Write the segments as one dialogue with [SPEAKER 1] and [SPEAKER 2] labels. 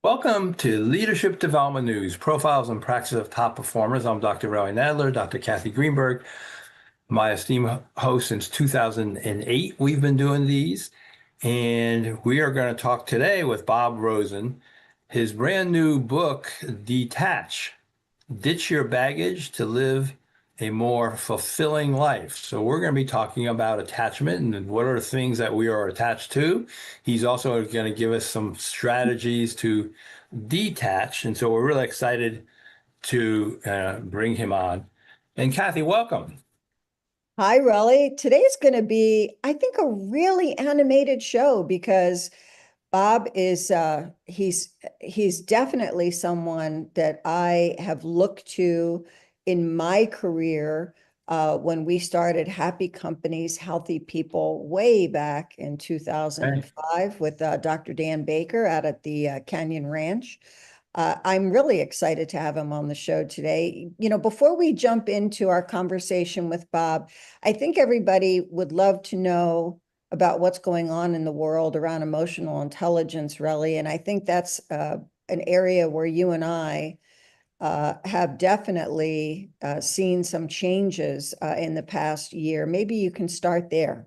[SPEAKER 1] Welcome to Leadership Development News, Profiles and Practice of Top Performers. I'm Dr. Roy Nadler, Dr. Kathy Greenberg, my esteemed host since 2008. We've been doing these, and we are going to talk today with Bob Rosen. His brand new book, Detach, Ditch Your Baggage to Live a More Fulfilling Life. So we're going to be talking about attachment and what are the things that we are attached to. He's also going to give us some strategies to detach. And so we're really excited to bring him on. And Kathy, welcome.
[SPEAKER 2] Hi, Raleigh. Today's going to be, I think, a really animated show because Bob is he's definitely someone that I have looked to in my career when we started Happy Companies, Healthy People way back in
[SPEAKER 1] Hey.
[SPEAKER 2] 2005 with Dr. Dan Baker out at the Canyon Ranch. I'm really excited to have him on the show today. Before we jump into our conversation with Bob, I think everybody would love to know about what's going on in the world around emotional intelligence, really. And I think that's an area where you and I have definitely seen some changes in the past year. Maybe you can start there.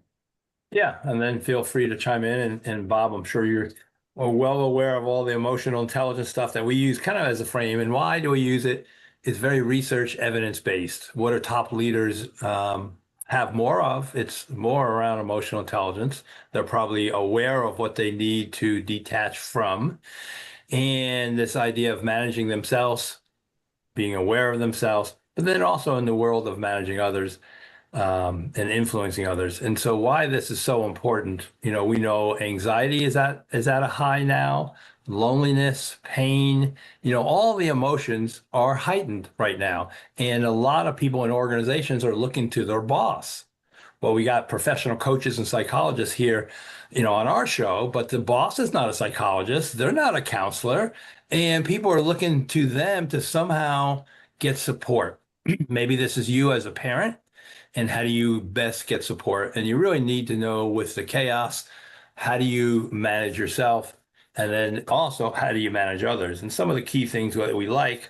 [SPEAKER 1] Yeah, and then feel free to chime in. And Bob, I'm sure you're well aware of all the emotional intelligence stuff that we use kind of as a frame. And why do we use it? It's very research evidence based. What are top leaders have more of? It's more around emotional intelligence. They're probably aware of what they need to detach from. And this idea of managing themselves, being aware of themselves, but then also in the world of managing others and influencing others. And so why this is so important, we know anxiety is at a high now, loneliness, pain, all the emotions are heightened right now. And a lot of people in organizations are looking to their boss. Well, we got professional coaches and psychologists here, on our show, but the boss is not a psychologist. They're not a counselor. And people are looking to them to somehow get support. Maybe this is you as a parent and how do you best get support? And you really need to know with the chaos, how do you manage yourself? And then also, how do you manage others? And some of the key things that we like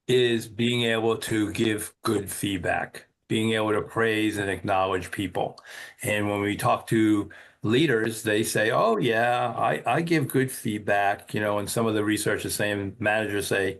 [SPEAKER 1] is being able to give good feedback, being able to praise and acknowledge people. And when we talk to leaders, they say, oh, yeah, I give good feedback, and some of the research is saying managers say,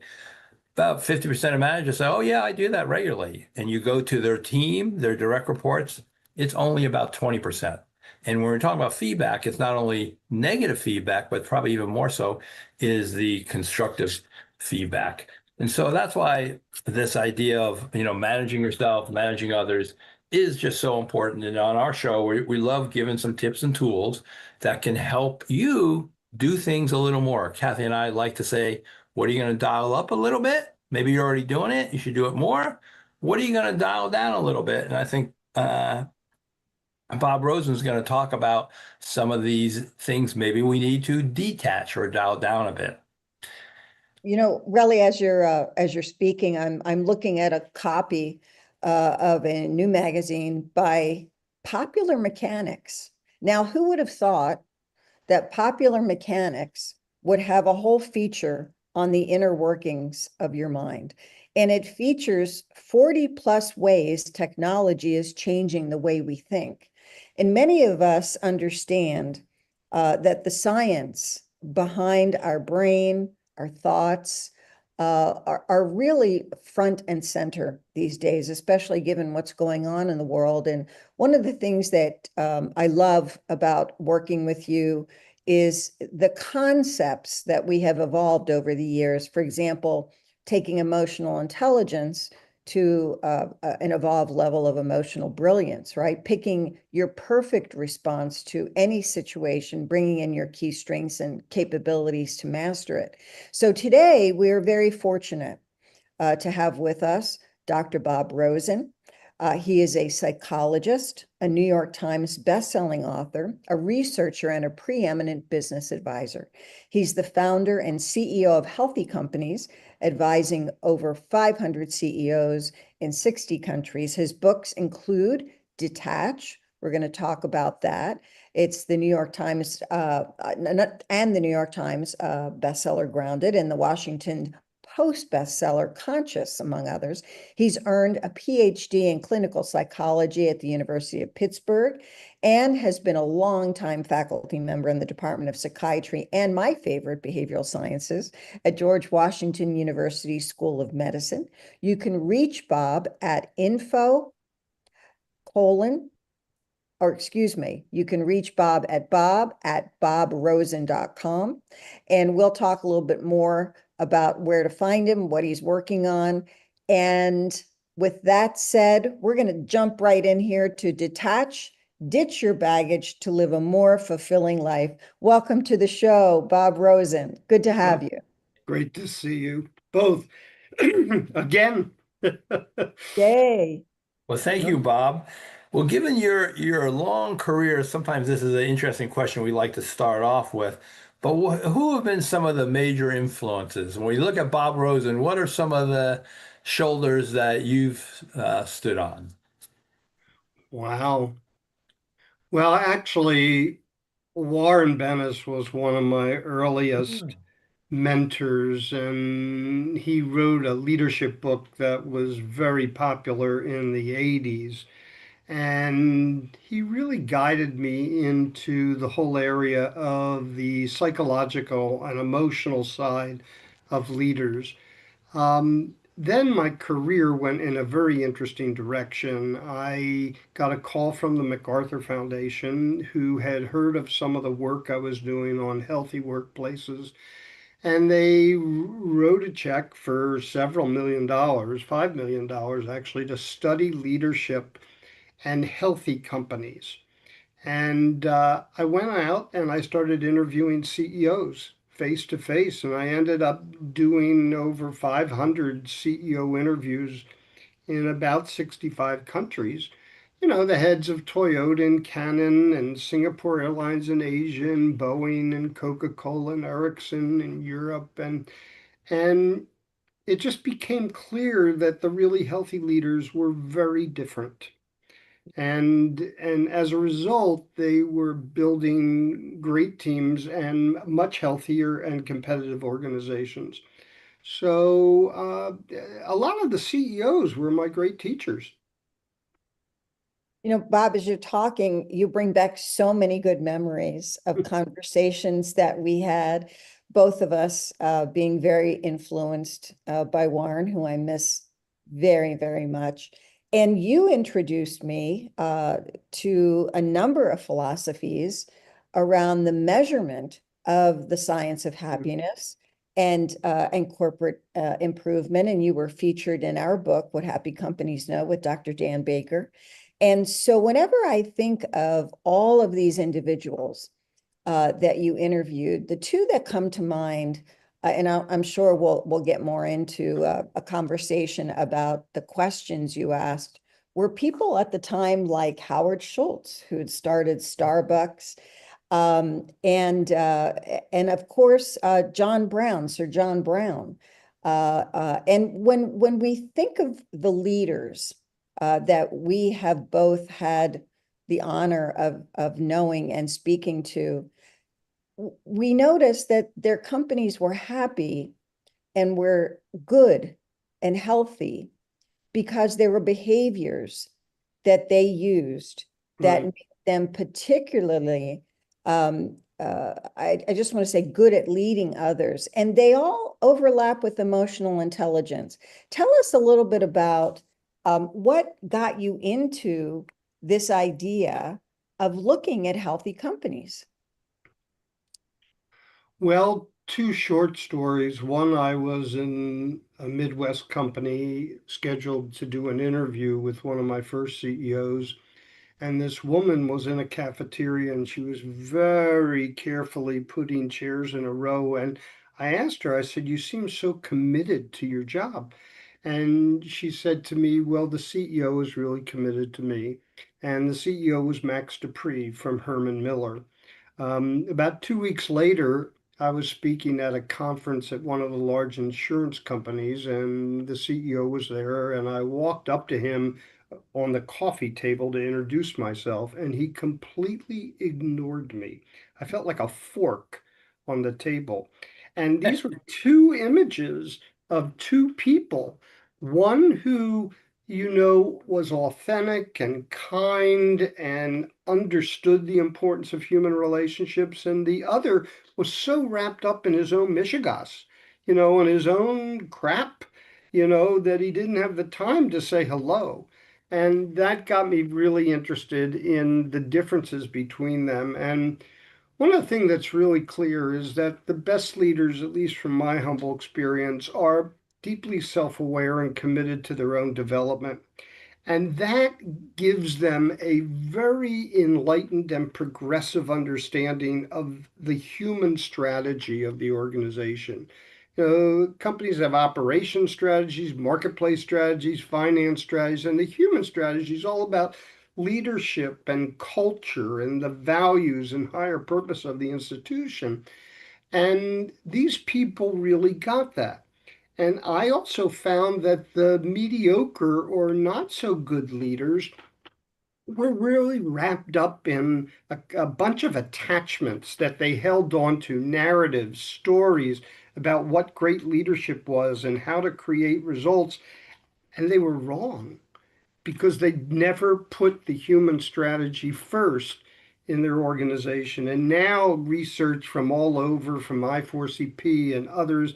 [SPEAKER 1] about 50% of managers say, oh, yeah, I do that regularly. And you go to their team, their direct reports, it's only about 20%. And when we're talking about feedback, it's not only negative feedback, but probably even more so is the constructive feedback. And so that's why this idea of, managing yourself, managing others is just so important. And on our show, we love giving some tips and tools that can help you do things a little more. Kathy and I like to say, what are you going to dial up a little bit? Maybe you're already doing it. You should do it more. What are you going to dial down a little bit? And I think Bob Rosen is going to talk about some of these things maybe we need to detach or dial down a bit.
[SPEAKER 2] Really, as you're speaking, I'm looking at a copy of a new magazine by Popular Mechanics. Now, who would have thought that Popular Mechanics would have a whole feature on the inner workings of your mind? And it features 40 plus ways technology is changing the way we think. And many of us understand that the science behind our brain, our thoughts, are really front and center these days, especially given what's going on in the world. And one of the things that I love about working with you is the concepts that we have evolved over the years. For example, taking emotional intelligence to an evolved level of emotional brilliance, right? Picking your perfect response to any situation, bringing in your key strengths and capabilities to master it. So today we're very fortunate to have with us Dr. Bob Rosen. He is a psychologist, a New York Times bestselling author, a researcher, and a preeminent business advisor. He's the founder and CEO of Healthy Companies, advising over 500 CEOs in 60 countries. His books include Detach, We're going to talk about that. It's the New York Times and the New York Times bestseller Grounded and the Washington Post bestseller Conscious, among others. He's earned a PhD in clinical psychology at the University of Pittsburgh and has been a longtime faculty member in the Department of Psychiatry and my favorite, behavioral sciences, at George Washington University School of Medicine. You can reach Bob at info colon, or excuse me, you can reach Bob at bobrosen.com. And we'll talk a little bit more about where to find him, what he's working on. And with that said, we're going to jump right in here to Detach, Ditch Your Baggage to Live a More Fulfilling Life. Welcome to the show, Bob Rosen. Good to have you.
[SPEAKER 3] Great to see you both again.
[SPEAKER 2] Yay.
[SPEAKER 1] Well, thank you, Bob. Well, given your long career, sometimes this is an interesting question we like to start off with. But who have been some of the major influences? When we look at Bob Rosen, what are some of the shoulders that you've stood on?
[SPEAKER 3] Wow. Well, actually, Warren Bennis was one of my earliest mentors, and he wrote a leadership book that was very popular in the 80s. And he really guided me into the whole area of the psychological and emotional side of leaders. Then my career went in a very interesting direction. I got a call from the MacArthur Foundation, who had heard of some of the work I was doing on healthy workplaces, and they wrote a check for several $1 million, $5 million actually, to study leadership and healthy companies. And I went out and I started interviewing CEOs face to face, and I ended up doing over 500 CEO interviews in about 65 countries. You know, the heads of Toyota and Canon and Singapore Airlines in Asia and Boeing and Coca-Cola and Ericsson in Europe. And it just became clear that the really healthy leaders were very different. And as a result, they were building great teams and much healthier and competitive organizations. So a lot of the CEOs were my great teachers.
[SPEAKER 2] You know, Bob, as you're talking, you bring back so many good memories of conversations that we had, both of us being very influenced by Warren, who I miss very, very much. And you introduced me to a number of philosophies around the measurement of the science of happiness and corporate improvement. And you were featured in our book, What Happy Companies Know, with Dr. Dan Baker. And so whenever I think of all of these individuals that you interviewed, the two that come to mind, and I'm sure we'll get more into a conversation about the questions you asked, were people at the time like Howard Schultz, who had started Starbucks, and of course John Brown, Sir John Brown. And when we think of the leaders that we have both had the honor of knowing and speaking to, we noticed that their companies were happy and were good and healthy because there were behaviors that they used that made them particularly, I just want to say, good at leading others. And they all overlap with emotional intelligence. Tell us a little bit about what got you into this idea of looking at healthy companies?
[SPEAKER 3] Well, two short stories. One, I was in a Midwest company scheduled to do an interview with one of my first CEOs. And this woman was in a cafeteria and she was very carefully putting chairs in a row. And I asked her, I said, "You seem so committed to your job." And she said to me, "Well, the CEO is really committed to me." And the CEO was Max Dupree from Herman Miller. About 2 weeks later, I was speaking at a conference at one of the large insurance companies, and the CEO was there. And I walked up to him on the coffee table to introduce myself, and he completely ignored me. I felt like a fork on the table. And these were two images of two people, one who, was authentic and kind and understood the importance of human relationships, and the other was so wrapped up in his own mishigas, and his own crap, that he didn't have the time to say hello. And that got me really interested in the differences between them. And one of the things that's really clear is that the best leaders, at least from my humble experience, are deeply self-aware and committed to their own development. And that gives them a very enlightened and progressive understanding of the human strategy of the organization. Companies have operation strategies, marketplace strategies, finance strategies, and the human strategy is all about leadership and culture and the values and higher purpose of the institution. And these people really got that. And I also found that the mediocre or not so good leaders were really wrapped up in a bunch of attachments that they held on to, narratives, stories about what great leadership was and how to create results. And they were wrong because they never put the human strategy first in their organization. And now research from all over, from I4CP and others,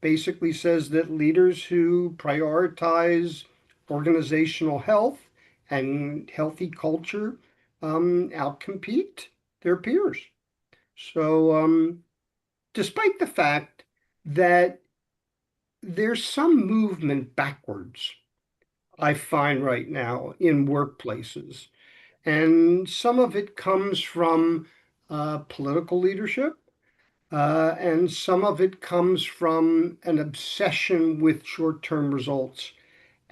[SPEAKER 3] basically says that leaders who prioritize organizational health and healthy culture outcompete their peers. So, despite the fact that there's some movement backwards, I find right now in workplaces, and some of it comes from political leadership. And some of it comes from an obsession with short-term results.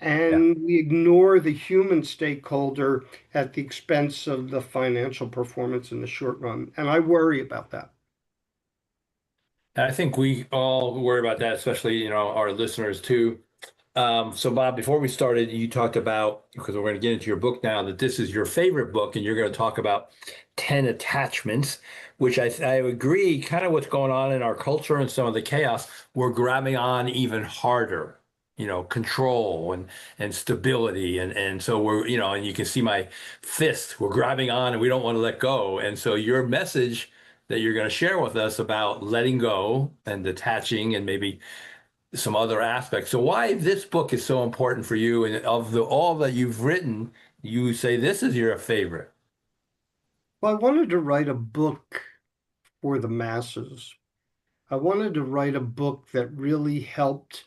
[SPEAKER 1] Yeah.
[SPEAKER 3] And we ignore the human stakeholder at the expense of the financial performance in the short run. And I worry about that.
[SPEAKER 1] And I think we all worry about that, especially, our listeners too. So Bob, before we started, you talked about, because we're going to get into your book now, that this is your favorite book, and you're going to talk about 10 attachments, which I agree, kind of what's going on in our culture and some of the chaos, we're grabbing on even harder, control and stability. And so we're, and you can see my fist, we're grabbing on and we don't want to let go. And so your message that you're going to share with us about letting go and detaching and maybe some other aspects. So why this book is so important for you, and of the all that you've written, you say this is your favorite.
[SPEAKER 3] Well, I wanted to write a book for the masses. I wanted to write a book that really helped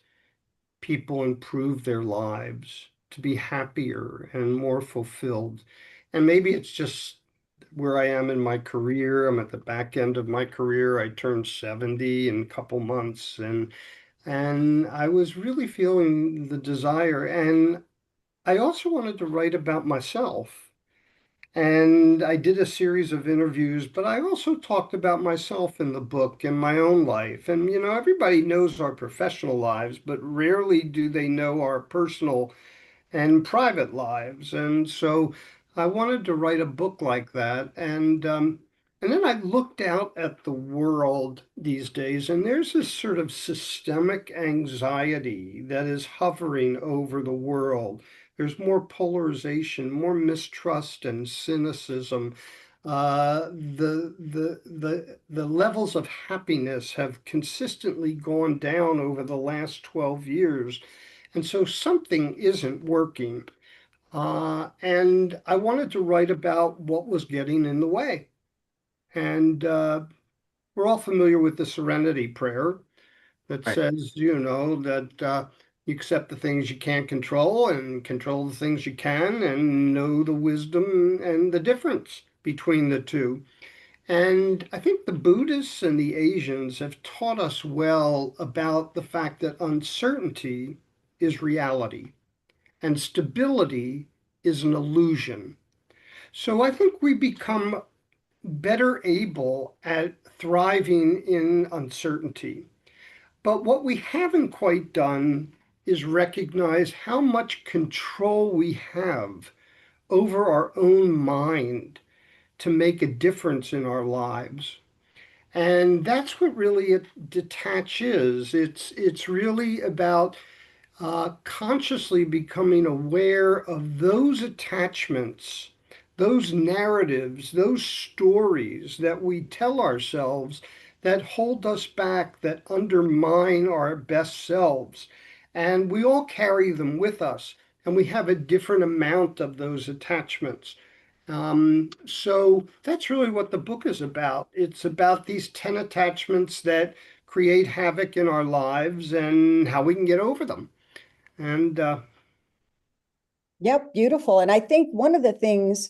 [SPEAKER 3] people improve their lives, to be happier and more fulfilled. And maybe it's just where I am in my career. I'm at the back end of my career. I turned 70 in a couple months, and I was really feeling the desire. And I also wanted to write about myself. And I did a series of interviews, but I also talked about myself in the book and my own life. And, everybody knows our professional lives, but rarely do they know our personal and private lives. And so I wanted to write a book like that. And then I looked out at the world these days, and there's this sort of systemic anxiety that is hovering over the world. There's more polarization, more mistrust and cynicism. The levels of happiness have consistently gone down over the last 12 years. And so something isn't working. And I wanted to write about what was getting in the way. And we're all familiar with the Serenity Prayer that
[SPEAKER 1] Right.
[SPEAKER 3] says, that you accept the things you can't control and control the things you can and know the wisdom and the difference between the two. And I think the Buddhists and the Asians have taught us well about the fact that uncertainty is reality and stability is an illusion. So I think we become better able at thriving in uncertainty. But what we haven't quite done is recognize how much control we have over our own mind to make a difference in our lives. And that's what really a detach is. It's really about consciously becoming aware of those attachments, those narratives, those stories that we tell ourselves that hold us back, that undermine our best selves. And we all carry them with us, and we have a different amount of those attachments. So that's really what the book is about. It's about these 10 attachments that create havoc in our lives and how we can get over them. And
[SPEAKER 2] Yep, beautiful. And I think one of the things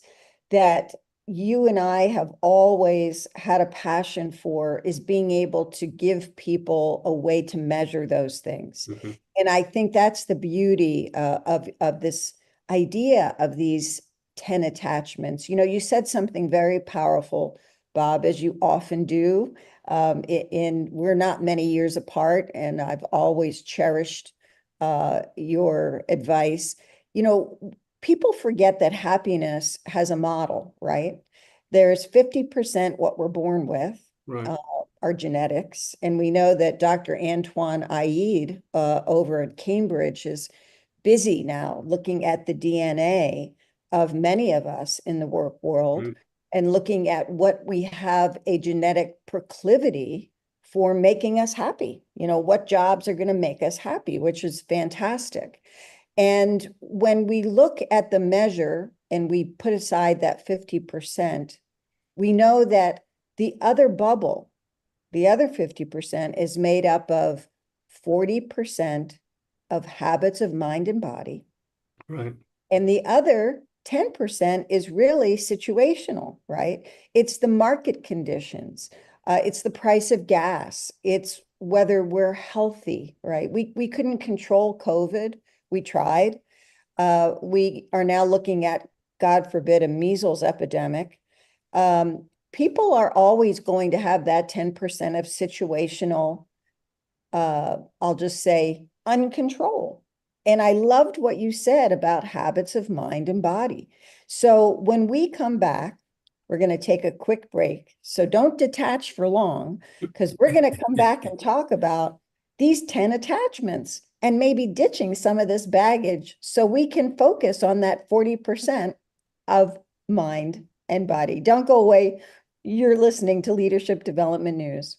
[SPEAKER 2] that you and I have always had a passion for is being able to give people a way to measure those things.
[SPEAKER 3] mhm,
[SPEAKER 2] And I think that's the beauty of this idea of these 10 attachments. You know, you said something very powerful, Bob, as you often do. We're not many years apart, and I've always cherished your advice. You know, people forget that happiness has a model, right? There's 50% what we're born with,
[SPEAKER 3] right,
[SPEAKER 2] uh, our genetics. And we know that Dr. Antoine Aid over at Cambridge is busy now looking at the DNA of many of us in the work world
[SPEAKER 3] mm,
[SPEAKER 2] and looking at what we have a genetic proclivity for making us happy. You know, what jobs are going to make us happy, which is fantastic. And when we look at the measure and we put aside that 50%, we know that the other bubble, the other 50% is made up of 40% of habits of mind and body.
[SPEAKER 3] right,
[SPEAKER 2] And the other 10% is really situational, right? It's the market conditions. It's the price of gas. It's whether we're healthy, right? We couldn't control COVID. We tried. We are now looking at, God forbid, a measles epidemic. People are always going to have that 10% of situational, I'll just say, uncontrol. And I loved what you said about habits of mind and body. So when we come back, we're going to take a quick break. So don't detach for long, because we're going to come back and talk about these 10 attachments and maybe ditching some of this baggage so we can focus on that 40% of mind and body. Don't go away. You're listening to Leadership Development News.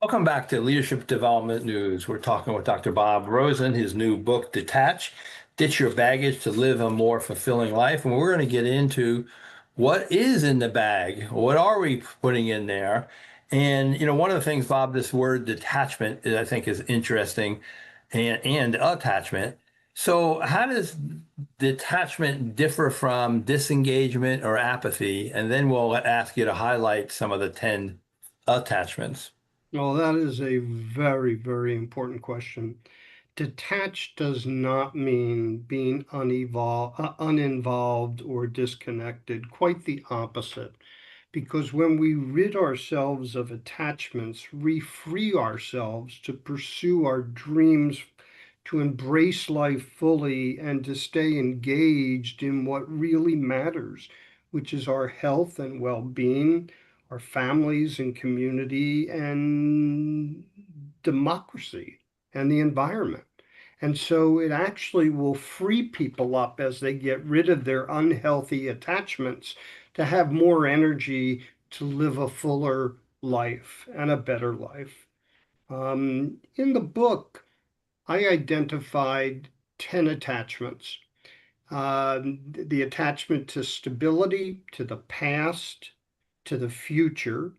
[SPEAKER 1] Welcome back to Leadership Development News. We're talking with Dr. Bob Rosen, his new book, Detach, Ditch Your Baggage to Live a More Fulfilling Life. And we're going to get into what is in the bag. What are we putting in there? And, one of the things, Bob, this word detachment, I think is interesting, and attachment. So how does detachment differ from disengagement or apathy? And then we'll ask you to highlight some of the 10 attachments.
[SPEAKER 3] Well, that is a very, very important question. Detached does not mean being uninvolved or disconnected, quite the opposite. Because when we rid ourselves of attachments, we free ourselves to pursue our dreams, to embrace life fully, and to stay engaged in what really matters, which is our health and well-being, our families and community, and democracy and the environment. And so it actually will free people up as they get rid of their unhealthy attachments to have more energy to live a fuller life and a better life. In the book, I identified 10 attachments. The attachment to stability, to the past, to the future,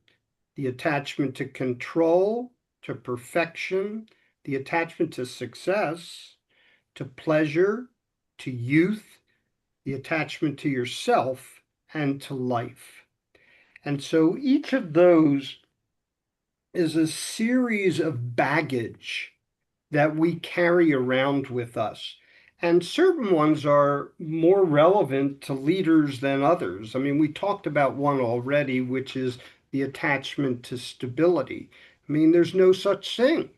[SPEAKER 3] the attachment to control, to perfection, the attachment to success, to pleasure, to youth, the attachment to yourself, and to life. And so each of those is a series of baggage that we carry around with us. And certain ones are more relevant to leaders than others. I mean, we talked about one already, which is the attachment to stability. I mean, there's no such thing.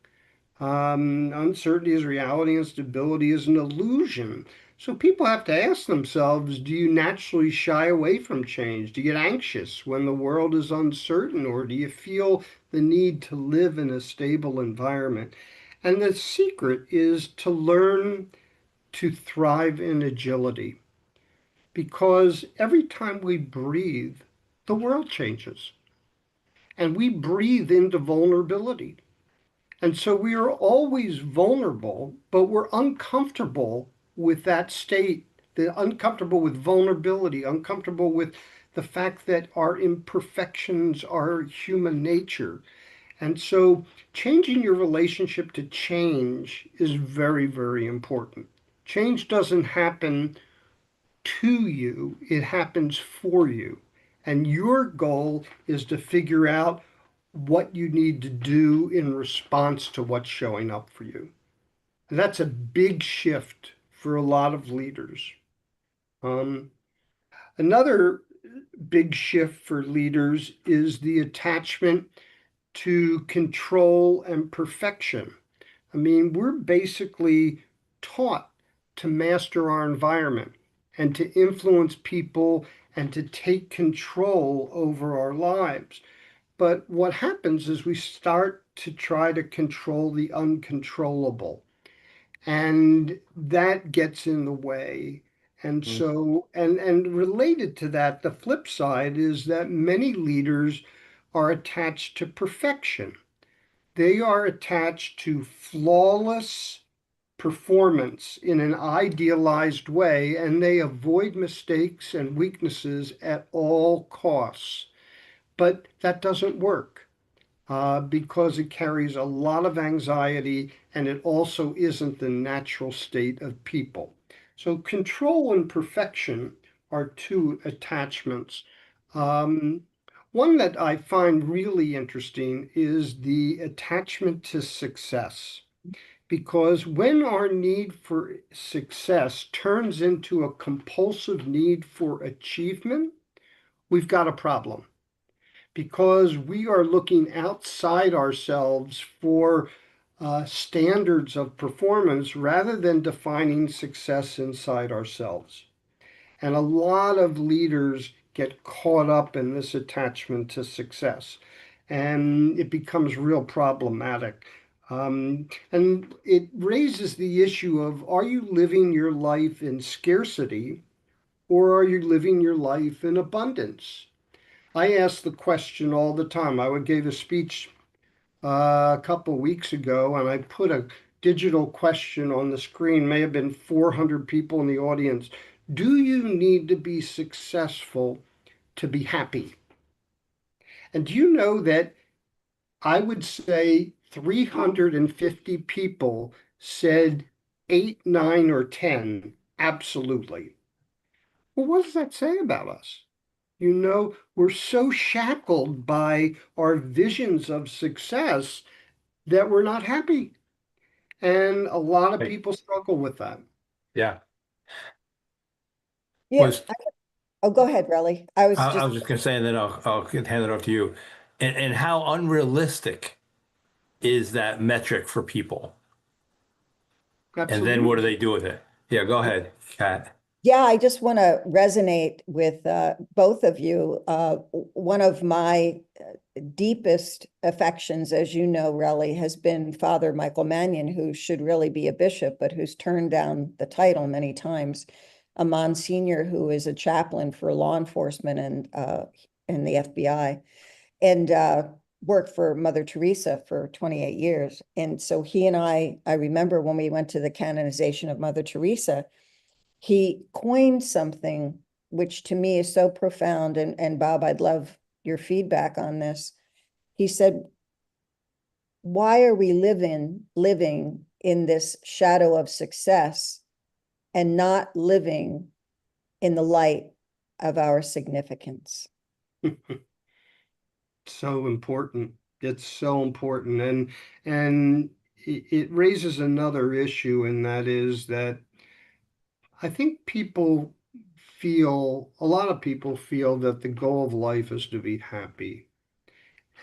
[SPEAKER 3] Uncertainty is reality and stability is an illusion. So people have to ask themselves, do you naturally shy away from change? Do you get anxious when the world is uncertain, or do you feel the need to live in a stable environment? And the secret is to learn to thrive in agility, because every time we breathe, the world changes and we breathe into vulnerability. And so we are always vulnerable, but we're uncomfortable with that state, uncomfortable with vulnerability, uncomfortable with the fact that our imperfections are human nature. And so changing your relationship to change is very, very important. Change doesn't happen to you, it happens for you. And your goal is to figure out what you need to do in response to what's showing up for you. And that's a big shift for a lot of leaders. Another big shift for leaders is the attachment to control and perfection. I mean, we're basically taught to master our environment and to influence people and to take control over our lives. But what happens is we start to try to control the uncontrollable, and that gets in the way. And so, and related to that, the flip side is that many leaders are attached to perfection. They are attached to flawless performance in an idealized way, and they avoid mistakes and weaknesses at all costs. But that doesn't work because it carries a lot of anxiety, and it also isn't the natural state of people. So control and perfection are two attachments. Um, One that I find really interesting is the attachment to success. Because when our need for success turns into a compulsive need for achievement, we've got a problem. Because we are looking outside ourselves for standards of performance rather than defining success inside ourselves. And a lot of leaders get caught up in this attachment to success, and it becomes real problematic. And it raises the issue of, are you living your life in scarcity, or are you living your life in abundance? I ask the question all the time. I gave a speech a couple weeks ago, and I put a digital question on the screen, may have been 400 people in the audience. Do you need to be successful to be happy? And do you know that I would say 350 people said 8, 9, or 10, absolutely. Well, what does that say about us? We're so shackled by our visions of success that we're not happy. And a lot of
[SPEAKER 1] Right.
[SPEAKER 3] people struggle with that.
[SPEAKER 1] Yeah.
[SPEAKER 2] Yeah.
[SPEAKER 1] Was
[SPEAKER 2] Oh, go ahead, Relly. I was
[SPEAKER 1] I
[SPEAKER 2] just,
[SPEAKER 1] was just going to say, and then I'll hand it off to you. And how unrealistic is that metric for people? And then what do
[SPEAKER 3] Absolutely.
[SPEAKER 1] they do with it? Yeah, go ahead, Kat.
[SPEAKER 2] yeah, I just want to resonate with both of you. One of my deepest affections, as you know, Relly, has been Father Michael Mannion, who should really be a bishop, but who's turned down the title many times. A Monsignor who is a chaplain for law enforcement and the FBI, and worked for Mother Teresa for 28 years. And so he and I remember when we went to the canonization of Mother Teresa, he coined something which to me is so profound. And Bob, I'd love your feedback on this. He said, why are we living in this shadow of success and not living in the light of our significance?
[SPEAKER 3] So important. It's so important. And it raises another issue, and that is that I think a lot of people feel that the goal of life is to be happy.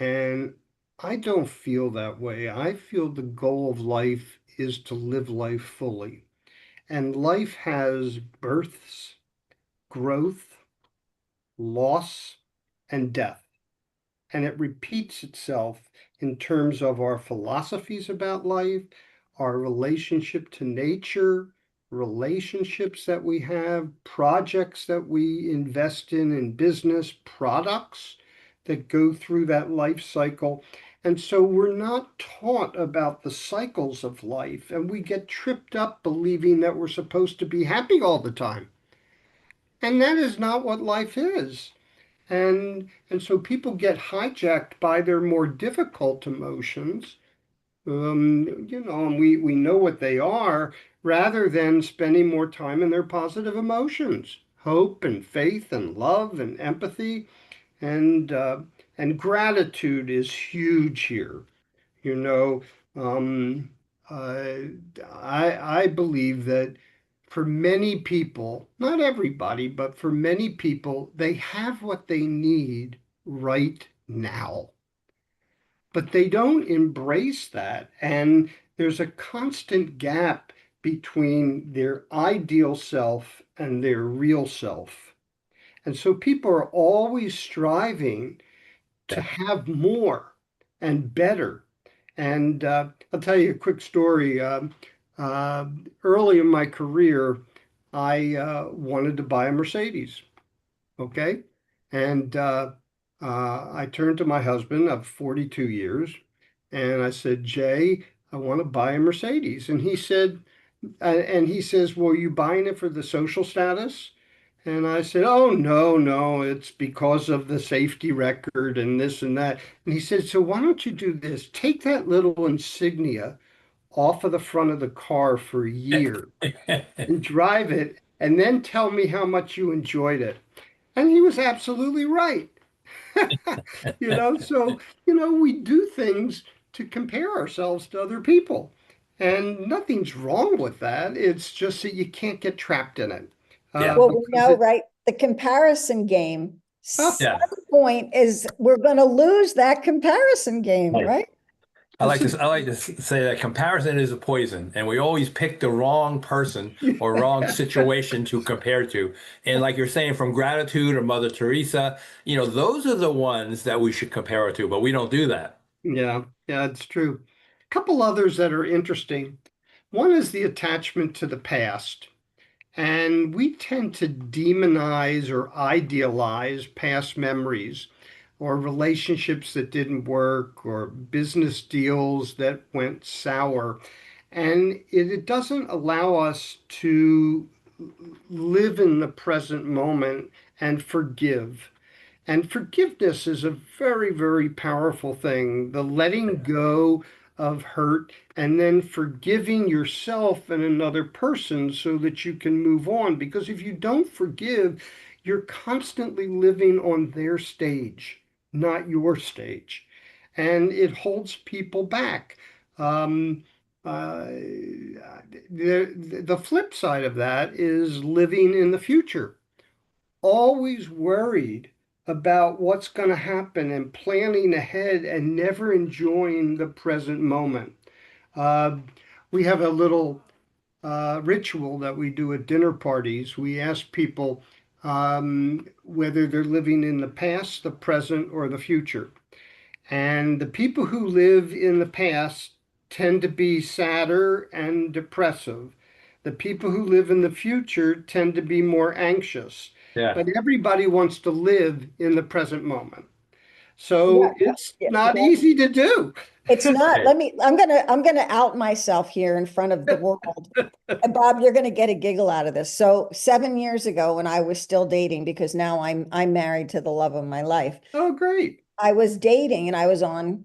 [SPEAKER 3] And I don't feel that way. I feel the goal of life is to live life fully. And life has births, growth, loss, and death. And it repeats itself in terms of our philosophies about life, our relationship to nature, relationships that we have, projects that we invest in business, products that go through that life cycle. And so we're not taught about the cycles of life, and we get tripped up believing that we're supposed to be happy all the time. And that is not what life is. And so people get hijacked by their more difficult emotions, and we know what they are, rather than spending more time in their positive emotions, hope and faith and love and empathy and gratitude is huge here. You know, um, uh, I believe that for many people, not everybody, but for many people, they have what they need right now. But they don't embrace that. And there's a constant gap between their ideal self and their real self. And so people are always striving to
[SPEAKER 1] Yeah.
[SPEAKER 3] have more and better. And I'll tell you a quick story. Uh, Early in my career, I wanted to buy a Mercedes. Okay. And I turned to my husband of 42 years and I said, Jay, I want to buy a Mercedes. And he says, well, are you buying it for the social status? And I said, oh, no, no, it's because of the safety record and this and that. And he said, so why don't you do this? Take that little insignia off of the front of the car for a year and drive it, and then tell me how much you enjoyed it. And he was absolutely right. We do things to compare ourselves to other people. And nothing's wrong with that. It's just that you can't get trapped in it.
[SPEAKER 1] Yeah.
[SPEAKER 2] Well, we
[SPEAKER 3] Because
[SPEAKER 2] know, right? The comparison game, some
[SPEAKER 1] Yeah.
[SPEAKER 2] point is we're going to lose that comparison game,
[SPEAKER 1] Right.
[SPEAKER 2] right?
[SPEAKER 3] this is
[SPEAKER 1] I like to say that comparison is a poison, and we always pick the wrong person or wrong situation to compare to. And like you're saying, from gratitude or Mother Teresa, those are the ones that we should compare it to, but we don't do that.
[SPEAKER 3] yeah, yeah, it's true. A couple others that are interesting. One is the attachment to the past. And we tend to demonize or idealize past memories. or relationships that didn't work, or business deals that went sour. And it doesn't allow us to live in the present moment and forgive. And forgiveness is a very, very powerful thing. The letting go of hurt and then forgiving yourself and another person so that you can move on. Because if you don't forgive, you're constantly living on their stage, not your stage. And it holds people back. Um, the flip side of that is living in the future, always worried about what's going to happen and planning ahead and never enjoying the present moment. Uh, we have a little ritual that we do at dinner parties. We ask people whether they're living in the past, the present, or the future. And the people who live in the past tend to be sadder and depressive. The people who live in the future tend to be more anxious.
[SPEAKER 1] Yeah.
[SPEAKER 3] But everybody wants to live in the present moment.
[SPEAKER 2] Yeah,
[SPEAKER 3] So it's
[SPEAKER 2] yeah,
[SPEAKER 3] not
[SPEAKER 2] yeah.
[SPEAKER 3] easy to do.
[SPEAKER 2] It's not,
[SPEAKER 1] Right.
[SPEAKER 2] I'm gonna out myself here in front of the world. And Bob, you're gonna get a giggle out of this. So 7 years ago, when I was still dating, because now I'm married to the love of my life,
[SPEAKER 3] Oh, great.
[SPEAKER 2] I was dating and I was on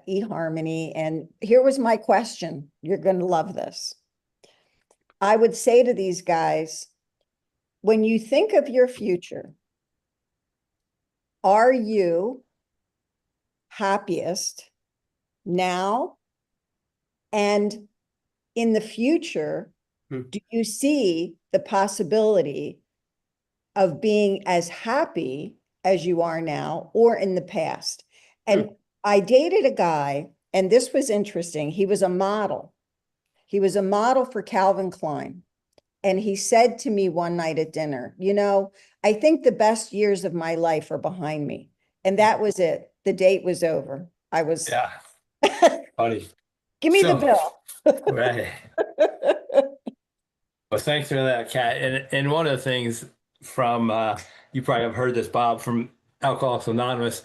[SPEAKER 2] eHarmony, and here was my question. You're gonna love this. I would say to these guys, when you think of your future, are you happiest now? And in the future,
[SPEAKER 3] Hmm.
[SPEAKER 2] do you see the possibility of being as happy as you are now or in the past?
[SPEAKER 3] Hmm.
[SPEAKER 2] And I dated a guy, and this was interesting. He was a model. He was a model for Calvin Klein. And he said to me one night at dinner, I think the best years of my life are behind me. And that was it. The date was over. I was,
[SPEAKER 1] Yeah. Funny.
[SPEAKER 2] give me the
[SPEAKER 1] So,
[SPEAKER 2] bill.
[SPEAKER 1] right. Well, thanks for that, Kat. And one of the things from you probably have heard this, Bob, from Alcoholics Anonymous.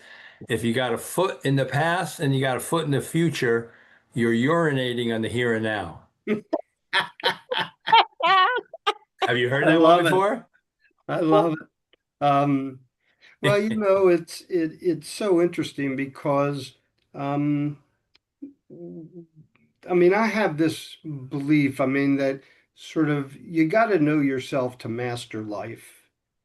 [SPEAKER 1] If you got a foot in the past and you got a foot in the future, you're urinating on the here and now. Have you heard
[SPEAKER 3] I
[SPEAKER 1] that one
[SPEAKER 3] love it.
[SPEAKER 1] before?
[SPEAKER 3] I love it. Well, it's so interesting because um, I mean, I have this belief, I mean, that sort of you got to know yourself to master life.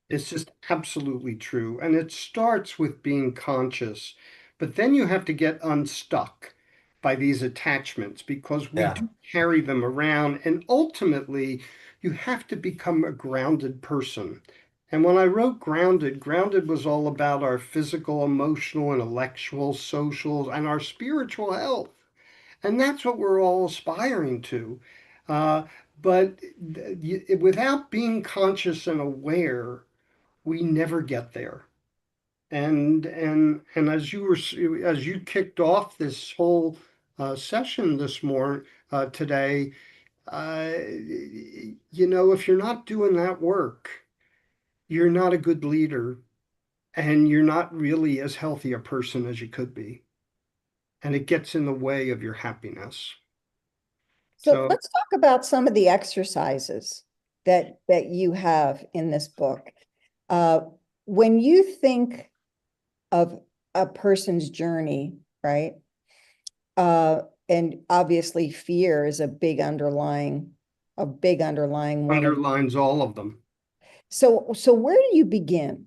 [SPEAKER 3] It's just absolutely true. And it starts with being conscious, but then you have to get unstuck by these attachments because we
[SPEAKER 1] Yeah.
[SPEAKER 3] do carry them around. And ultimately, you have to become a grounded person. And when I wrote Grounded, Grounded was all about our physical, emotional, intellectual, social, and our spiritual health. And that's what we're all aspiring to. Uh, but without being conscious and aware, we never get there. And as you kicked off this whole session this morning today, if you're not doing that work, you're not a good leader, and you're not really as healthy a person as you could be, and it gets in the way of your happiness.
[SPEAKER 2] So
[SPEAKER 3] So.
[SPEAKER 2] let's talk about some of the exercises that you have in this book. Uh, when you think of a person's journey, right? And obviously fear is a big underlying one of.
[SPEAKER 3] Underlines all of them.
[SPEAKER 2] So where do you begin?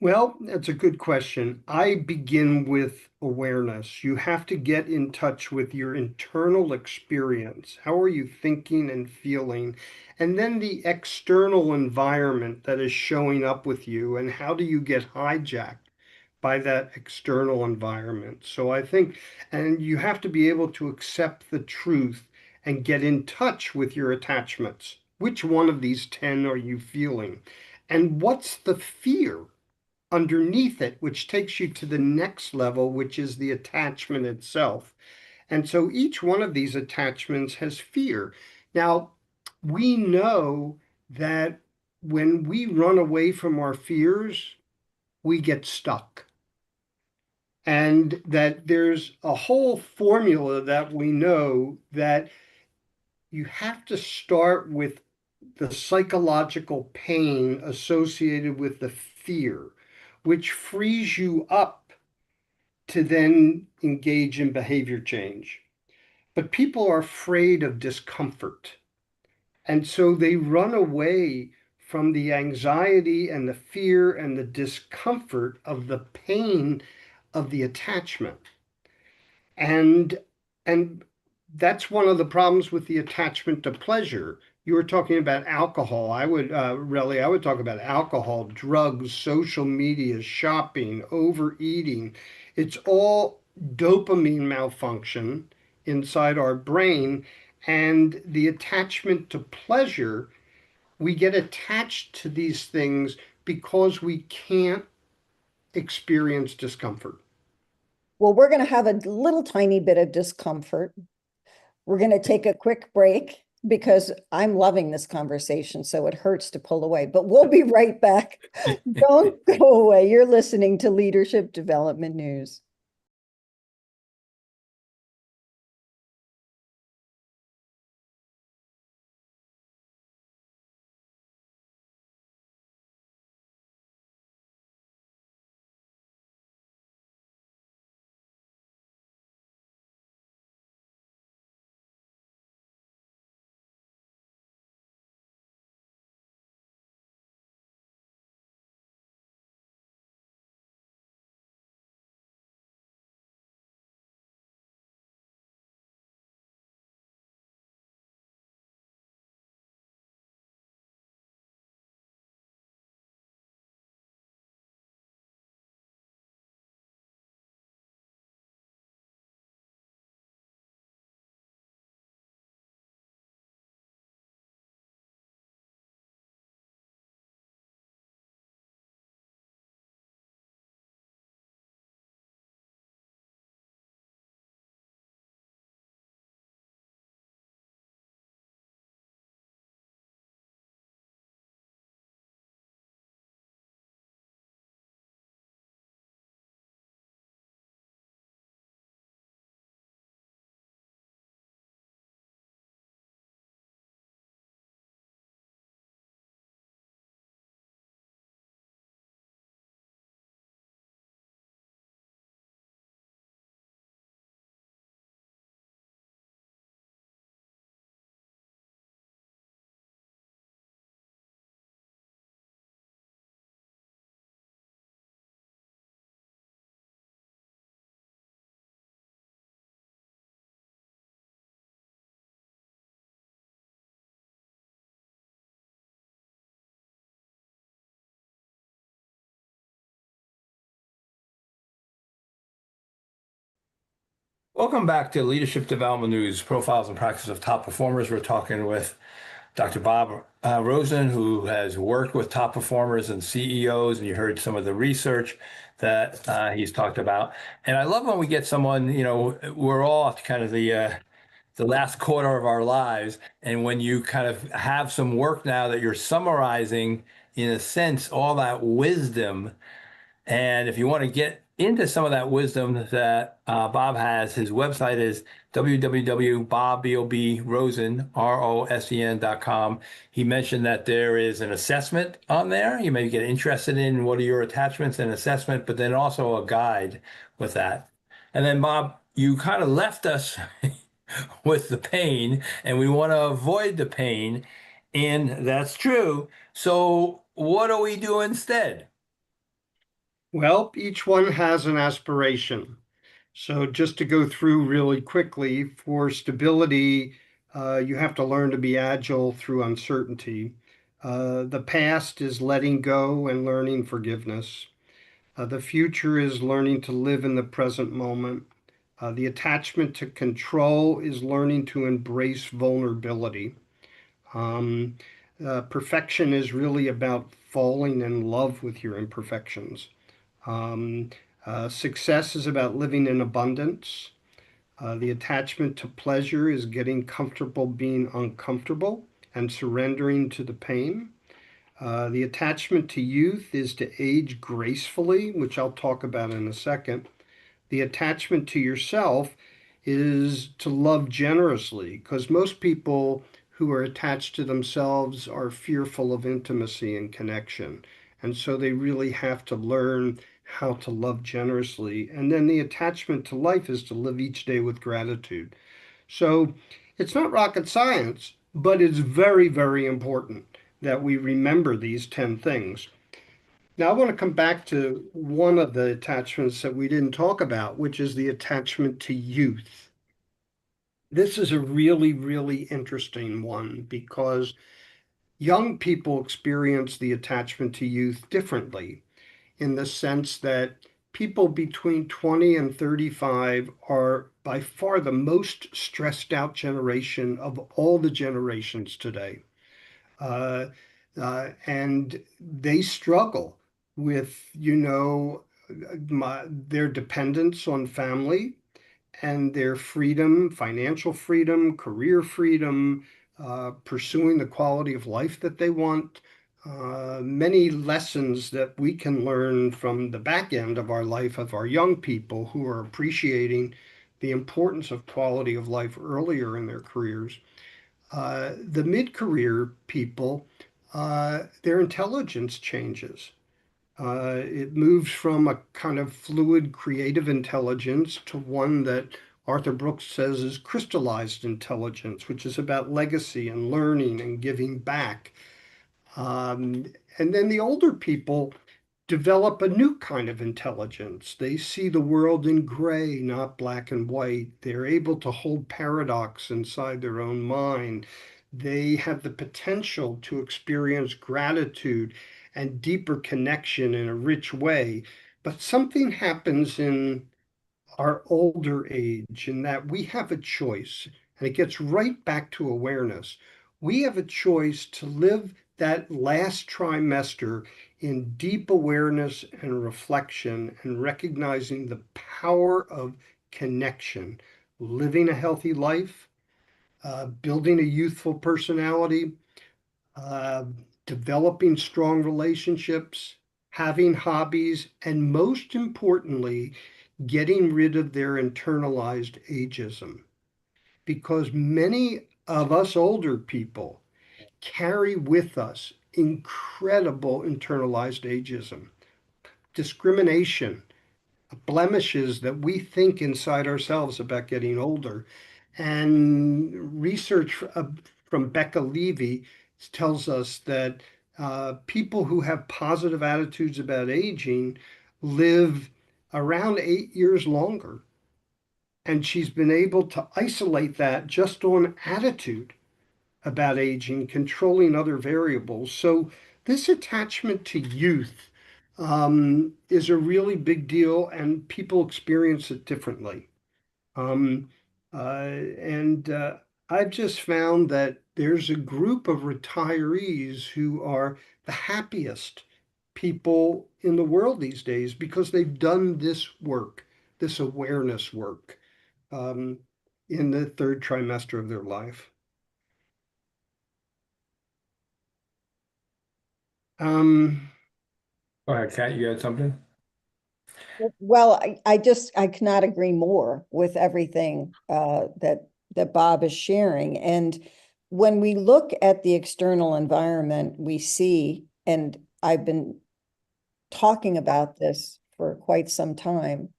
[SPEAKER 3] Well, that's a good question. I begin with awareness. You have to get in touch with your internal experience. How are you thinking and feeling? And then the external environment that is showing up with you, and how do you get hijacked by that external environment? So I think, and you have to be able to accept the truth and get in touch with your attachments. Which one of these 10 are you feeling? And what's the fear underneath it, which takes you to the next level, which is the attachment itself? And so each one of these attachments has fear. Now, we know that when we run away from our fears, we get stuck. And that there's a whole formula that we know that you have to start with the psychological pain associated with the fear, which frees you up to then engage in behavior change. But people are afraid of discomfort. And so they run away from the anxiety and the fear and the discomfort of the pain of the attachment. And and that's one of the problems with the attachment to pleasure. You were talking about alcohol. I would talk about alcohol, drugs, social media, shopping, overeating. It's all dopamine malfunction inside our brain. And the attachment to pleasure, we get attached to these things because we can't experience discomfort.
[SPEAKER 2] Well, we're going to have a little tiny bit of discomfort. We're going to take a quick break because I'm loving this conversation, so it hurts to pull away, but we'll be right back. Don't go away. You're listening to Leadership Development News.
[SPEAKER 1] Welcome back to Leadership Development News, Profiles and Practice of Top Performers. We're talking with Dr. Bob Rosen, who has worked with top performers and CEOs, and you heard some of the research that he's talked about. And I love when we get someone, we're all kind of the last quarter of our lives, and when you kind of have some work now that you're summarizing, in a sense, all that wisdom. And if you want to get into some of that wisdom that Bob has, his website is www.bob.rosen.com. He mentioned that there is an assessment on there. You may get interested in what are your attachments and assessment, but then also a guide with that. And then, Bob, you kind of left us with the pain, and we want to avoid the pain. And that's true. So, what do we do instead?
[SPEAKER 3] Well, each one has an aspiration. So just to go through really quickly, for stability, you have to learn to be agile through uncertainty. The past is letting go and learning forgiveness. The future is learning to live in the present moment. The attachment to control is learning to embrace vulnerability. Um, Perfection is really about falling in love with your imperfections. Um, Success is about living in abundance. The attachment to pleasure is getting comfortable being uncomfortable and surrendering to the pain. The attachment to youth is to age gracefully, which I'll talk about in a second. The attachment to yourself is to love generously, because most people who are attached to themselves are fearful of intimacy and connection. And so they really have to learn how to love generously. And then the attachment to life is to live each day with gratitude. So it's not rocket science, but it's very, very important that we remember these 10 things. Now, I want to come back to one of the attachments that we didn't talk about, which is the attachment to youth. This is a really, really interesting one because young people experience the attachment to youth differently in the sense that people between 20 and 35 are by far the most stressed out generation of all the generations today. Uh, and they struggle with, their dependence on family and their freedom, financial freedom, career freedom, pursuing the quality of life that they want. Many lessons that we can learn from the back end of our life of our young people who are appreciating the importance of quality of life earlier in their careers. The mid-career people, their intelligence changes. It moves from a kind of fluid, creative intelligence to one that Arthur Brooks says is crystallized intelligence, which is about legacy and learning and giving back. Um, and then the older people develop a new kind of intelligence. They see the world in gray, not black and white. They're able to hold paradox inside their own mind. They have the potential to experience gratitude and deeper connection in a rich way. But something happens in our older age in that we have a choice, and it gets right back to awareness. We have a choice to live that last trimester in deep awareness and reflection and recognizing the power of connection, living a healthy life, building a youthful personality, uh, developing strong relationships, having hobbies, and most importantly, getting rid of their internalized ageism. Because many of us older people carry with us incredible internalized ageism, discrimination, blemishes that we think inside ourselves about getting older. And research from Becca Levy tells us that people who have positive attitudes about aging live around 8 years longer. And she's been able to isolate that just on attitude about aging, controlling other variables. So this attachment to youth is a really big deal, and people experience it differently. Um, and I've just found that there's a group of retirees who are the happiest people in the world these days because they've done this work, this awareness work, um, in the third trimester of their life. Um,
[SPEAKER 1] Go ahead, Kat, you got something?
[SPEAKER 2] Well, I cannot agree more with everything that Bob is sharing. And when we look at the external environment, we see, and I've been talking about this for quite some time,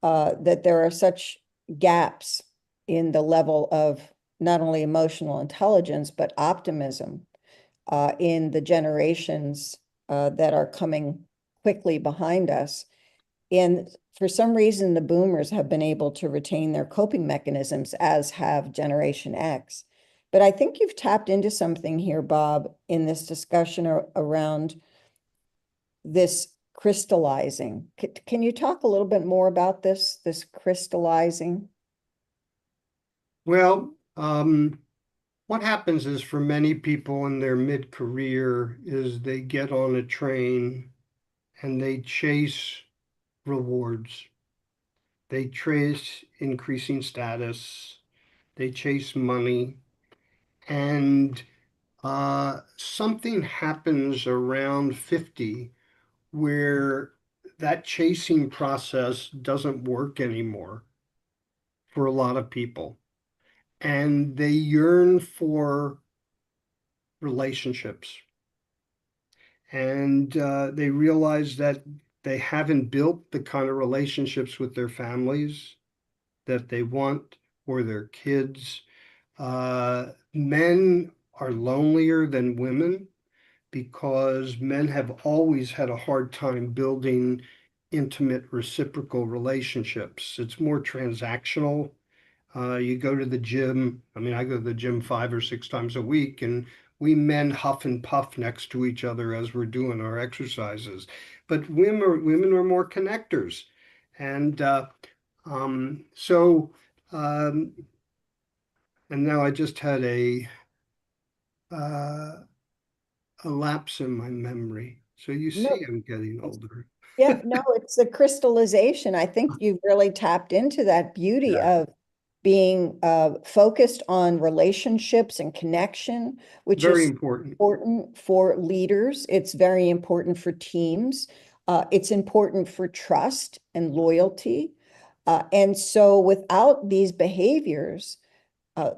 [SPEAKER 2] that there are such gaps in the level of not only emotional intelligence, but optimism in the generations that are coming quickly behind us. And for some reason, the boomers have been able to retain their coping mechanisms, as have Generation X. But I think you've tapped into something here, Bob, in this discussion around this crystallizing. Can you talk a little bit more about this crystallizing?
[SPEAKER 3] well, what happens is for many people in their mid-career is they get on a train and they chase rewards. They chase increasing status. They chase money. And Something happens around 50 where that chasing process doesn't work anymore for a lot of people. And they yearn for relationships. And they realize that they haven't built the kind of relationships with their families that they want or their kids. Men are lonelier than women because men have always had a hard time building intimate reciprocal relationships. It's more transactional. You go to the gym. I mean, I go to the gym 5 or 6 times a week, and we men huff and puff next to each other as we're doing our exercises. But women are more connectors, and so um, and now I just had uh, a lapse in my memory. So you
[SPEAKER 2] No,
[SPEAKER 3] see, I'm getting older.
[SPEAKER 2] yeah, no, it's the crystallization. I think you've really tapped into that beauty
[SPEAKER 1] Yeah.
[SPEAKER 2] of being focused on relationships and connection, which
[SPEAKER 3] Very
[SPEAKER 2] is
[SPEAKER 3] important.
[SPEAKER 2] important for leaders. It's very important for teams. It's important for trust and loyalty. And so without these behaviors, uh,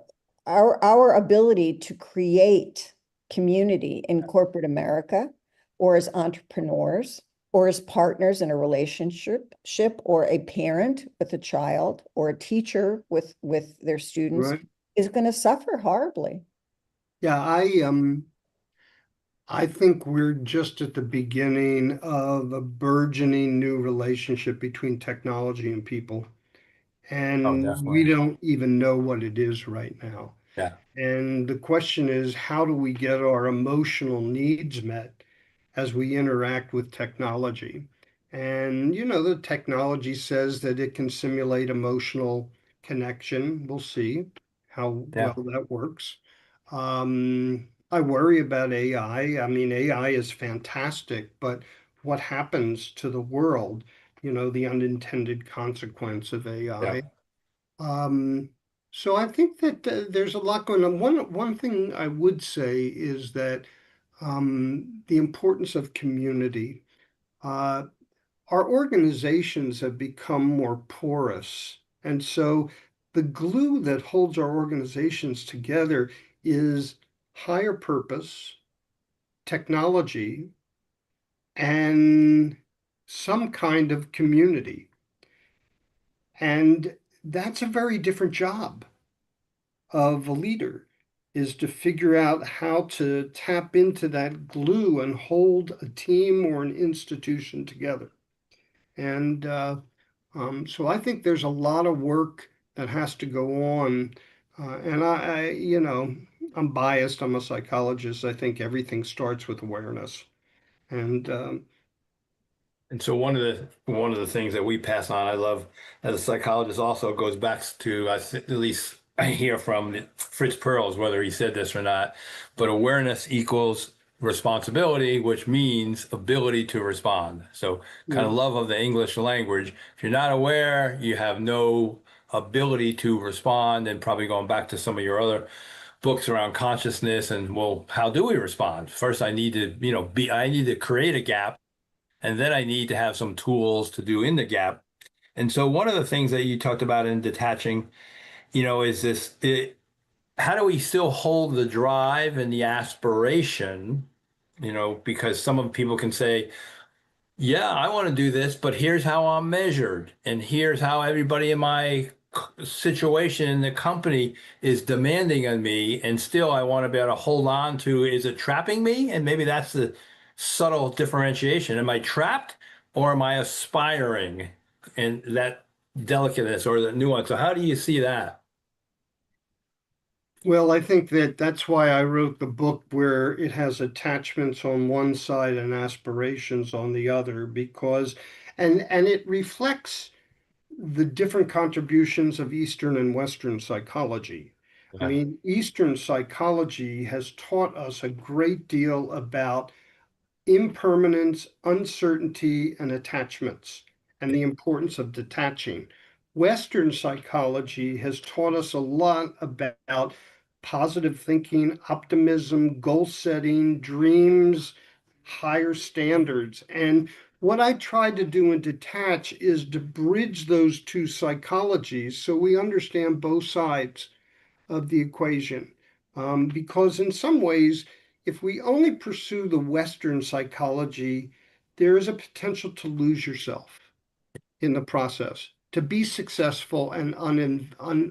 [SPEAKER 2] our ability to create community in corporate America or as entrepreneurs or as partners in a relationship or a parent with a child or a teacher with their students
[SPEAKER 3] Right.
[SPEAKER 2] is going to suffer horribly.
[SPEAKER 3] Yeah, I think we're just at the beginning of a burgeoning new relationship between technology and people.
[SPEAKER 1] Oh,
[SPEAKER 3] And we
[SPEAKER 1] definitely.
[SPEAKER 3] don't even know what it is right now.
[SPEAKER 1] Yeah.
[SPEAKER 3] And the question is, how do we get our emotional needs met as we interact with technology? And, the technology says that it can simulate emotional connection. We'll see how well
[SPEAKER 1] Yeah.
[SPEAKER 3] that works. I worry about AI. I mean, AI is fantastic, but what happens to the world? The unintended consequence of
[SPEAKER 1] Yeah.
[SPEAKER 3] AI. Um, so I think that there's a lot going on. One thing I would say is that the importance of community. Uh, our organizations have become more porous, and so the glue that holds our organizations together is higher purpose, technology, and some kind of community. And that's a very different job of a leader, is to figure out how to tap into that glue and hold a team or an institution together. And so I think there's a lot of work that has to go on. And I'm biased. I'm a psychologist. I think everything starts with awareness. And
[SPEAKER 1] And so one of the things that we pass on, I love as a psychologist, also goes back to at least I hear from Fritz Perls, whether he said this or not, but awareness equals responsibility, which means ability to respond. So kind of
[SPEAKER 3] mm,
[SPEAKER 1] love of the English language. If you're not aware, you have no ability to respond, and probably going back to some of your other books around consciousness and, well, how do we respond? First, I need to, I need to create a gap, and then I need to have some tools to do in the gap. And so one of the things that you talked about in detaching, is how do we still hold the drive and the aspiration? Because some of people can say, yeah, I want to do this, but here's how I'm measured, and here's how everybody in my situation in the company is demanding on me, and still I want to be able to hold on to, is it trapping me? And maybe that's the subtle differentiation. Am I trapped or am I aspiring? And that delicateness or the nuance. So how do you see that?
[SPEAKER 3] well, I think that that's why I wrote the book where it has attachments on one side and aspirations on the other, because and it reflects the different contributions of Eastern and Western psychology. I
[SPEAKER 1] Yeah.
[SPEAKER 3] mean, Eastern psychology has taught us a great deal about impermanence, uncertainty, and attachments, and the importance of detaching. Western psychology has taught us a lot about positive thinking, optimism, goal setting, dreams, higher standards. And what I tried to do in Detach is to bridge those two psychologies so we understand both sides of the equation. Because in some ways, if we only pursue the Western psychology, there is a potential to lose yourself in the process, to be successful and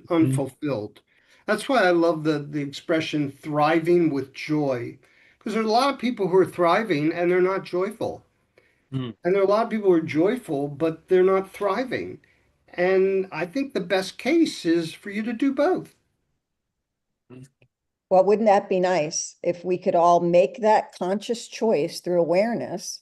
[SPEAKER 3] unfulfilled. That's why I love the expression thriving with joy, because there's a lot of people who are thriving and they're not joyful.
[SPEAKER 1] Mm.
[SPEAKER 3] And there are a lot of people who are joyful, but they're not thriving. And I think the best case is for you to do both.
[SPEAKER 2] Well, wouldn't that be nice if we could all make that conscious choice through awareness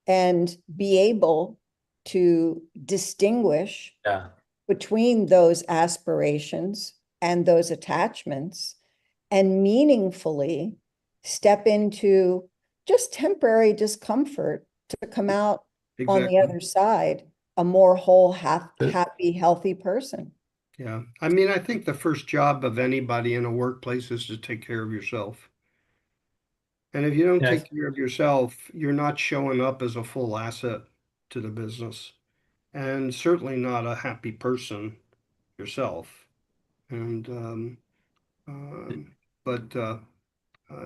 [SPEAKER 2] and be able to distinguish
[SPEAKER 1] Yeah.
[SPEAKER 2] between those aspirations and those attachments and meaningfully step into just temporary discomfort to come out on the
[SPEAKER 3] Exactly.
[SPEAKER 2] other side a more whole, happy, healthy person.
[SPEAKER 3] Yeah. I mean, I think the first job of anybody in a workplace is to take care of yourself. And if you don't
[SPEAKER 1] Yes.
[SPEAKER 3] take care of yourself, you're not showing up as a full asset to the business, and certainly not a happy person yourself. And um, but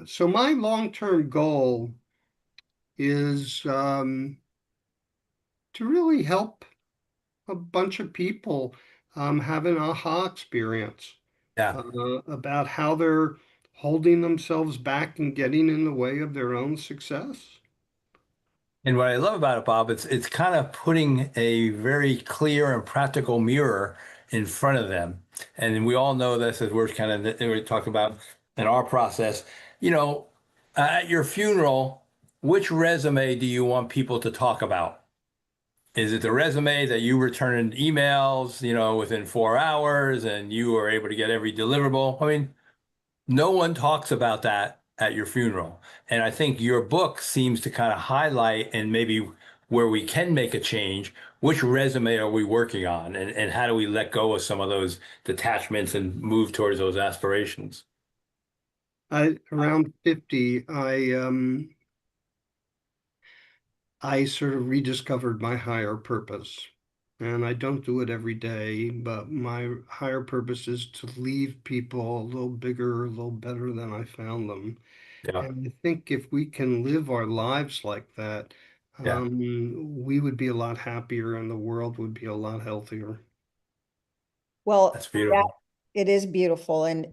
[SPEAKER 3] so my long-term goal is to really help a bunch of people have an aha experience
[SPEAKER 1] Yeah.
[SPEAKER 3] about how they're holding themselves back and getting in the way of their own success.
[SPEAKER 1] And what I love about it, Bob, it's kind of putting a very clear and practical mirror in front of them. And we all know this as we're kind of we talk about in our process. You know, at your funeral, which resume do you want people to talk about? Is it the resume that you returned emails, within 4 hours and you were able to get every deliverable? I mean, no one talks about that at your funeral. And I think your book seems to kind of highlight and maybe where we can make a change, which resume are we working on and how do we let go of some of those detachments and move towards those aspirations?
[SPEAKER 3] Around 50, I sort of rediscovered my higher purpose. And I don't do it every day, but my higher purpose is to leave people a little bigger, a little better than I found them.
[SPEAKER 1] Yeah.
[SPEAKER 3] And I think if we can live our lives like that,
[SPEAKER 1] Yeah.
[SPEAKER 3] we would be a lot happier and the world would be a lot healthier.
[SPEAKER 2] Well,
[SPEAKER 1] That's
[SPEAKER 2] that
[SPEAKER 1] beautiful.
[SPEAKER 2] it is beautiful. And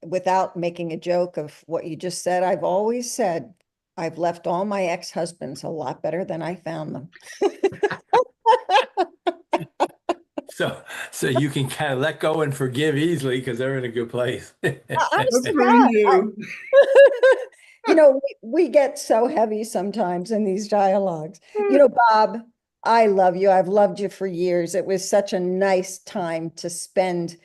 [SPEAKER 2] without making a joke of what you just said, I've always said I've left all my ex-husbands a lot better than I found them.
[SPEAKER 1] So you can kind of let go and forgive easily because they're in a good place.
[SPEAKER 2] I'm
[SPEAKER 3] Good
[SPEAKER 2] sad.
[SPEAKER 3] for you.
[SPEAKER 2] We get so heavy sometimes in these dialogues. Bob, I love you. I've loved you for years. It was such a nice time to spend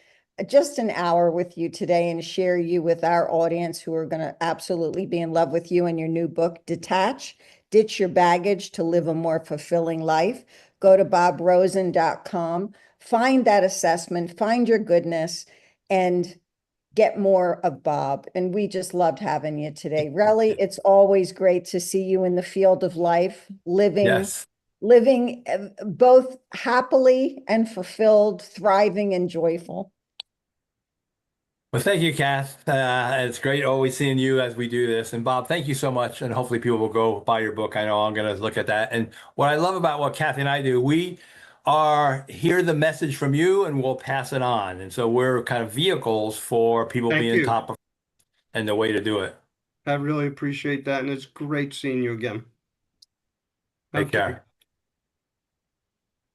[SPEAKER 2] just an hour with you today and share you with our audience who are going to absolutely be in love with you and your new book, Detach, Ditch Your Baggage to Live a More Fulfilling Life. Go to bobrosen.com, find that assessment, find your goodness, and get more of Bob. And we just loved having you today. Relly, it's always great to see you in the field of life, living
[SPEAKER 1] Yes.
[SPEAKER 2] both happily and fulfilled, thriving and joyful.
[SPEAKER 1] Well, thank you, Kath. It's great always seeing you as we do this. And Bob, thank you so much. And hopefully people will go buy your book. I know I'm going to look at that. And what I love about what Kathy and I do, we are hear the message from you and we'll pass it on. And so we're kind of vehicles for people
[SPEAKER 3] Thank
[SPEAKER 1] being
[SPEAKER 3] you.
[SPEAKER 1] top of and the way to do it.
[SPEAKER 3] I really appreciate that. And it's great seeing you again.
[SPEAKER 1] Take
[SPEAKER 3] Okay.
[SPEAKER 1] care.